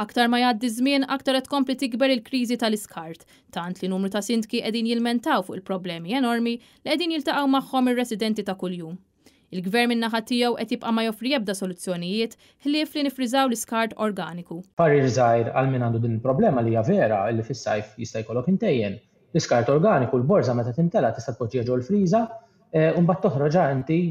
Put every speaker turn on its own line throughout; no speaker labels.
Aktar ma jgħaddi żmien aktar qed tkompli tikber il-kriżi tal-iskart, tant li numru ta' sindki qegħdin jilmentaw fuq il-problemi enormi li qegħdin jiltaqgħu magħhom ir-residenti ta' kuljum. Il-Gvern min-naħa tiegħu qed jibqa' ma joffri ebda soluzzjonijiet ħlief li nifriżaw l-iskart organiku.
Parir żgħir għal min għandu din il-problema li hija vera li fis-sajf jista' jkollok intejjen. L-iskart organiku l-borża meta timtela tista' tpoġġiha ġew l-friża u mbagħad toħroġha inti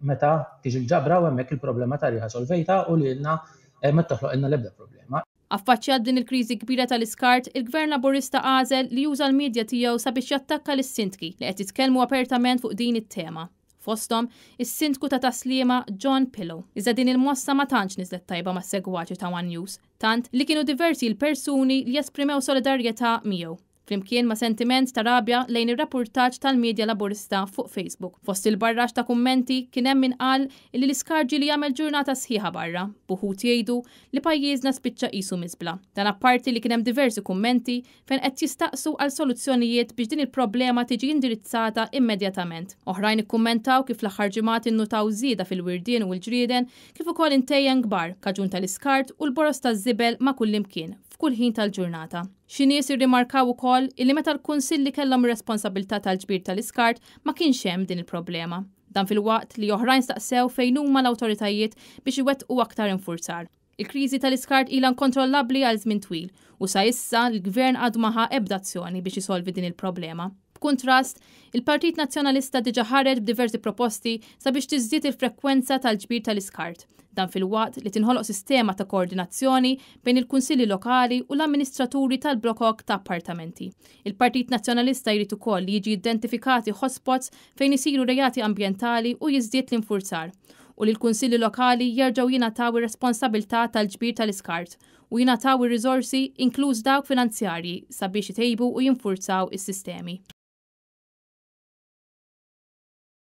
meta tiġi l-ġabra u hemmhekk il-problema tagħha solvejta u lilna ma toħloq ilna l-ebda problema.
Affaċċjat din il-kriżi kbira tal-iskart, il-Gvern Laburista għażel li juża l-medja tiegħu sabiex jattakka lis-sindki li qed jitkellmu apertament fuq din it-tema. Fosthom, is-sindku ta' Taslima John Pillow. Iżda din il-mossa ma tantx niżlet tajba mas-segwaċi ta' One News, tant li kienu diversi l-persuni li jesprimew solidarjetà miegħu. Flimkien ma' sentiment ta' rabja lejn ir-rapportaġġ tal-medja Laburista fuq Facebook. Fost il-barrax ta' kummenti kien hemm min qal li l-iskarġi li jagħmel ġurnata sħiħa barra, buħut jgħidu li pajjiżna spiċċa qisu miżbla. Dan apparti li kien hemm diversi kummenti fejn qed jistaqsu għal soluzzjonijiet biex din il-problema tiġi indirizzata immedjatament. Oħrajn ikkummentaw kif l-aħħar ġimgħat innutaw żieda fil-wirdien u l-ġrieden kif ukoll intejjen kbar kaġun tal-iskart u l-boros taż-żibel ma' kullimkien f'kull ħin tal-ġurnata. Xi nies irrimarkaw ukoll illi meta l-kunsilli kellhom ir-responsabilità tal-ġbir tal-iskart ma kienx hemm din il-problema. Dan fil-waqt li oħrajn staqsew fejn huma l-awtoritajiet biex iwettqu aktar infurzar. Il-kriżi tal-iskart ilha inkontrollabbli għal żmien twil u sa issa l-Gvern għadu maħa ebda azzjoni biex isolvi din il-problema. B'kuntrast, il-Partit Nazzjonalista diġà ħareġ b'diversi proposti sabiex tiżdied il-frekwenza tal-ġbir tal-iskart. Dan fil-waqt li tinħoloq sistema ta' koordinazzjoni bejn il-kunsilli lokali u l-amministraturi tal-blokok ta' appartamenti. Il-Partit Nazzjonalista jrid ukoll li jiġi identifikati hotspots fejn isiru rejati ambjentali u jiżdied l-infurzar u li l-kunsilli lokali jerġgħu jingħataw ir-responsabilità tal-ġbir tal-iskart u jingħataw ir-riżorsi inkluż dawk finanzjarji sabiex jtejbu u jinfurzaw is-sistemi.